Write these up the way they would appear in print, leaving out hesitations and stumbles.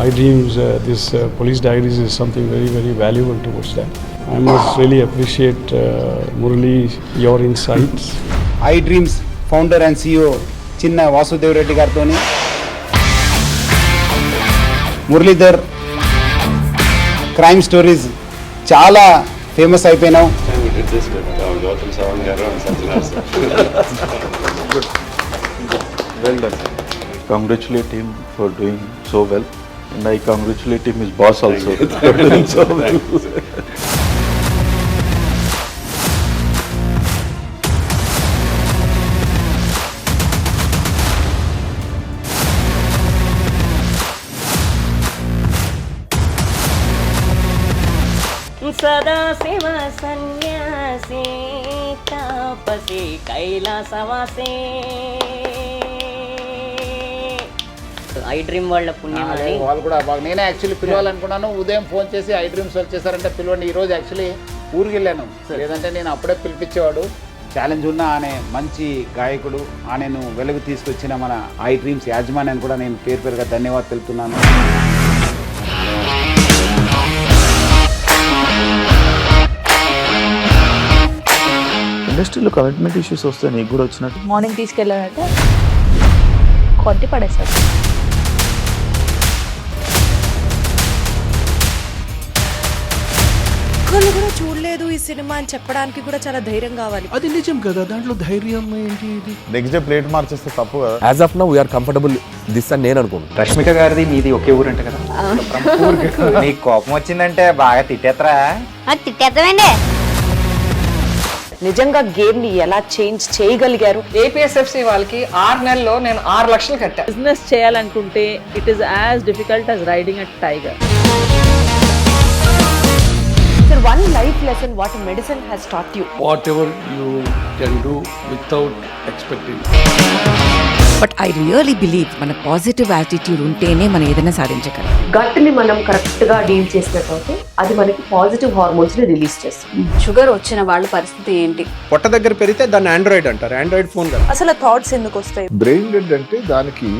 iDreams, this Police Diaries is something very, very valuable towards that. I must really appreciate Murali, your insights. iDreams founder and CEO చిన్న వాసుదేవ్ రెడ్డి గారితో Muralidhar crime stories చాలా famous అయిపోయినావు. Well done. Congratulate him for doing so well, and I congratulate him, his boss also for doing so well. సదా శివ సన్యాసి తాపసి కైలాసవాసే iDream వాళ్ళ పుణ్యం అని వాళ్ళు కూడా బాగా. నేనే యాక్చువల్లీ పిలవాలనుకున్నాను, ఉదయం ఫోన్ చేసి iDreams వాళ్ళు చేశారంటే పిలవండి. ఈరోజు యాక్చువల్లీ ఊరికి వెళ్ళాను, లేదంటే నేను అప్పుడే పిలిపించేవాడు. ఛాలెంజ్ ఉన్న అనే మంచి గాయకుడు ఆయనను వెలుగు తీసుకొచ్చిన మన iDreams యాజమాన్యాన్ని కూడా నేను పేరు పేరుగా ధన్యవాదాలు తెలుపుతున్నాను. ఇండస్ట్రీలో కమిట్మెంట్ ఇష్యూస్ వస్తే నీకు కూడా వచ్చినట్టు మార్నింగ్ తీసుకెళ్ళానంటే కొట్టి పడేస్తారు. ఒక్కళ్ళు కూడా చూడలేదు ఈ సినిమా అని చెప్పడానికి కూడా చాలా ధైర్యం కావాలి. అది నిజం కదా, దాంట్లో ధైర్యం ఏంటి? ఇది నెక్స్ట్ డే ప్లేట్ మార్చేస్తే తప్పు కదా. As of now we are comfortable this అని నేను అనుకుంటున్నాను. రష్మిక గారిది మీది ఒకే ఊరు అంట కదా. నీకు కోపం వచ్చిందంటే బాగా తిట్టేత్తరా? తిట్టేద్దామండి. నిజంగా గేమ్ ని ఎలా చేంజ్ చేయగలిగారు? ఏపీఎస్ఎఫ్సి వాళ్ళకి 6 నెలల్లో నేను 6 లక్షలు కట్టా. బిజినెస్ చేయాలనుకుంటే it is as difficult as riding a tiger. Sir, one life lesson what medicine has taught you. whatever you can do without expecting. But I really believe మన positive attitude ఉంటేనే మనం ఏదైనా సాధించగలం. గట్ ని మనం correct గా deal చేసినట్లయితే అది మనకి పాజిటివ్ హార్మోన్స్ ని రిలీజ్ చేస్తుంది. షుగర్ వచ్చిన వాళ్ళ పరిస్థితి ఏంటి? పొట్ట దగ్గర పెరిగితే దాన్ని ఆండ్రాయిడ్ అంటారు, ఆండ్రాయిడ్ ఫోన్ కదా. అసలు థాట్స్ ఎందుకు వస్తాయి? బ్రెయిన్ డెడ్ అంటే దానికి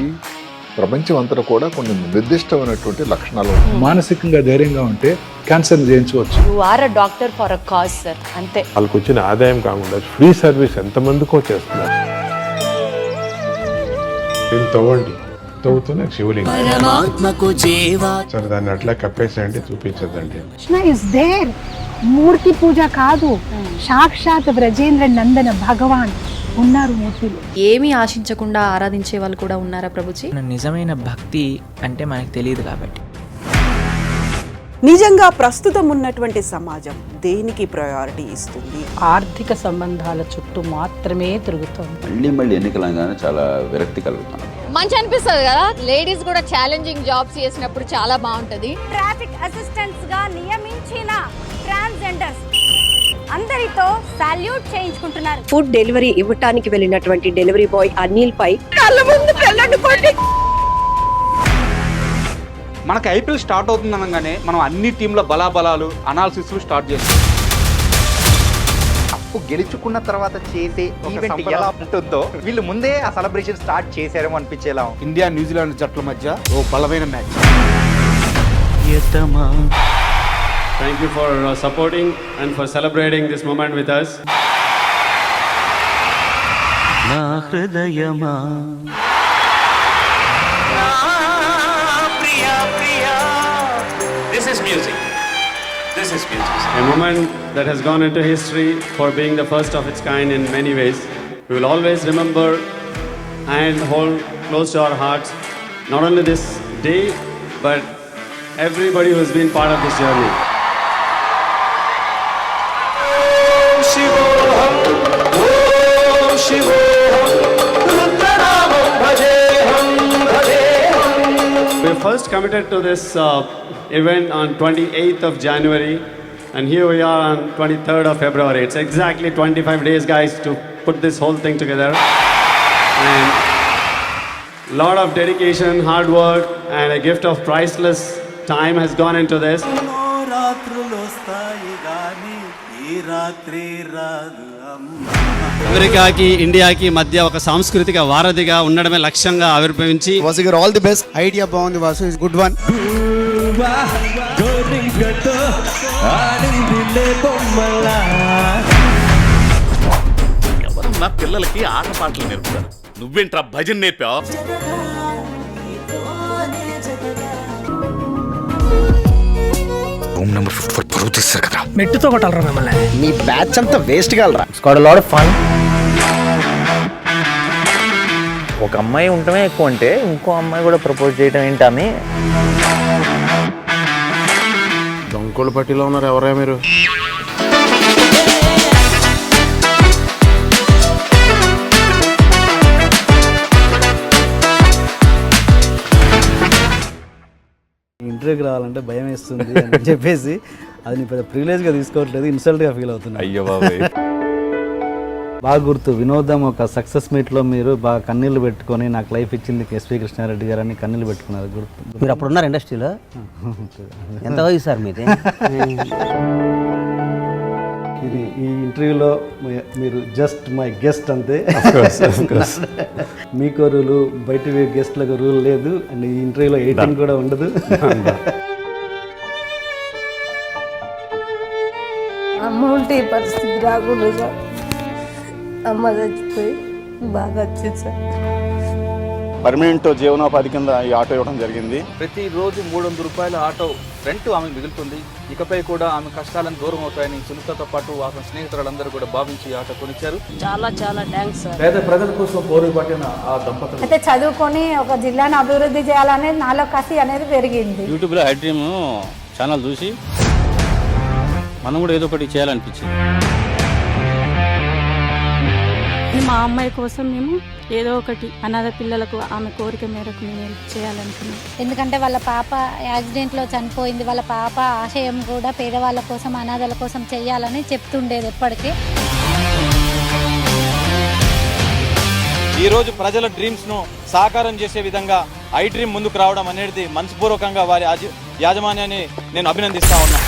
ప్రపంచం అంతా కూడా కొన్ని నిర్దిష్టమైనటువంటి లక్షణాలు. మానసికంగా ధైర్యంగా ఉంటే క్యాన్సర్ జయించవచ్చు. You are a doctor for a cause sir, అంతే. వాళ్ళకి వచ్చిన ఆదాయం కాకుండా ఫ్రీ సర్వీస్ ఎంతమందికో చేస్తున్నారు. దీన్ని తవ్వండి, తవ్వుతూనే శివలింగం. సరే దాన్ని అట్లా కప్పేసేయండి, చూపించదండి. Krishna is there. మూర్తి పూజ కాదు, సాక్షాత్ బ్రజేంద్ర నందన భగవాన్ ఉన్నారు మూర్తిలో. ఏమీ ఆశించకుండా ఆరాధించే వాళ్ళు కూడా ఉన్నారా ప్రభుజీ? నిజమైన భక్తి అంటే మనకు తెలియదు కాబట్టి. నిజంగా ప్రస్తుతం ఉన్నటువంటి సమాజం దేనికి ప్రయారిటీ ఇస్తుంది? ఆర్థిక సంబంధాల చుట్టూ మాత్రమే తిరుగుతోంది. మళ్ళీ ఎన్నికలంగానే చాలా విరక్తి కలుగుతాను. మంచి అనిపిస్తుంది కదా, లేడీస్ కూడా ఛాలెంజింగ్ జాబ్స్ చేసినప్పుడు చాలా బాగుంటది. ట్రాఫిక్ అసిస్టెంట్స్ గా నియమించిన ట్రాన్స్జెండర్స్ అందరితో సాల్యూట్ చేయించుకుంటున్నారు. ఫుడ్ డెలివరీ ఇవ్వటానికి వెళ్ళినటువంటి డెలివరీ బాయ్ అనిల్ పై మనకి ఐపీఎల్ స్టార్ట్ అవుతుంది అనగానే మనం అన్ని టీంల బలాబలాలు అనాలిసిస్ స్టార్ట్ చేస్తాం. కప్పు గెలుచుకున్న తర్వాత చేసే ఈవెంట్ ఎలా ఉంటుందో వీళ్ళు ముందే ఆ సెలబ్రేషన్ స్టార్ట్ చేశారేమో అనిపించేలా. ఇండియా న్యూజిలాండ్ జట్ల మధ్య ఓ బలమైన match. Thank you for supporting and for celebrating this moment with us. నా హృదయమా This is music. This is music. A moment that has gone into history for being the first of its kind in many ways. We will always remember and hold close to our hearts not only this day but everybody who has been part of this journey. We first committed to this event on 28th of January, and here we are on 23rd of February. It's exactly 25 days, guys, to put this whole thing together. And a lot of dedication, hard work, and a gift of priceless time has gone into this. అమెరికాకి ఇండియాకి మధ్య ఒక సాంస్కృతిక వారధిగా ఉండడమే లక్ష్యంగా ఆవిర్భవించి all the best. Idea బాగుంది వాసు, ఇస్ గుడ్ వన్. ఎవరన్నా పిల్లలకి ఆట పాటలు నేర్పుతారు, నువ్వేంట్రా భజన నేర్పావు? రూమ్ నెంబర్ 54 పరువు తీస్తారు కదా. మెట్టుతో కొట్టాలరా మిమ్మల్ని. నీ బ్యాచ్ అంతా వేస్ట్ కాలరా. స్కాట్ లాట్ ఆఫ్ ఫన్. ఒక అమ్మాయి ఉండటమే ఎక్కువ అంటే ఇంకో అమ్మాయి కూడా ప్రపోజ్ చేయడం ఏంటని. దొంగోళ్ళ పట్టిలో ఉన్నారు ఎవరా మీరు? ఇంటర్వ్యూకి రావాలంటే భయం వేస్తుంది అని చెప్పేసి అది నేను పెద్ద ప్రివిలేజ్గా తీసుకోవట్లేదు, ఇన్సల్ట్గా ఫీల్ అవుతున్నాను. అయ్యో బాబాయ్. బాగా గుర్తు వినోదం ఒక సక్సెస్ మీట్లో మీరు బాగా కన్నీళ్ళు పెట్టుకొని నాకు లైఫ్ ఇచ్చింది ఎస్పీ కృష్ణారెడ్డి గారు అని కన్నీళ్ళు పెట్టుకున్నారు. గుర్తు. మీరు అప్పుడు ఉన్నారు ఇండస్ట్రీలో? ఎంత వయసు సార్ మీది? ఇది ఈ ఇంటర్వ్యూలో మీరు జస్ట్ మై గెస్ట్ అంతే. మీకు రూలు బయట గెస్ట్లకు రూల్ లేదు అండ్ ఈ ఇంటర్వ్యూలో 18 కూడా ఉండదు. అమ్మ ఉంటే ఈ పరిస్థితి రాకుండా సార్. అమ్మ చచ్చిపోయి బాగా వచ్చింది సార్. పర్మనెంట్ జీవనోపాధి కింద ఈ ఆటో ఇవ్వడం జరిగింది. ప్రతిరోజు 300 రూపాయల ఆటో రెంట్ ఆమె మిగులుతుంది. ఇకపై కూడా ఆమె కష్టాలను దూరం అవుతాయని సునీతతో పాటు ఆమె స్నేహితులందరూ కూడా భావించి ఈ ఆటో కొనిచ్చారు. చాలా చాలా థ్యాంక్స్ సార్. పేద ప్రజల కోసం పోరు పట్టిన ఆ దంపతులు అయితే చదువుకొని ఒక జిల్లాను అభివృద్ధి చేయాలనేది నాలో కసి అనేది పెరిగింది. యూట్యూబ్లో హై డ్రీమ్ ఛానల్ చూసి మనం కూడా ఏదో ఒకటి చేయాలనిపించింది. మా అమ్మాయి కోసం మేము ఏదో ఒకటి అనాథ పిల్లలకు ఆమె కోరిక మేరకు మేము చేయాలనుకున్నాం. ఎందుకంటే వాళ్ళ పాప యాక్సిడెంట్లో చనిపోయింది. వాళ్ళ పాప ఆశయం కూడా పేదవాళ్ళ కోసం అనాథల కోసం చేయాలని చెప్తుండేది ఎప్పటికీ. ఈరోజు ప్రజల డ్రీమ్స్ను సాకారం చేసే విధంగా ఐ డ్రీమ్ ముందుకు రావడం అనేది మనస్పూర్వకంగా వారి యాజమాన్యాన్ని నేను అభినందిస్తా ఉన్నాను.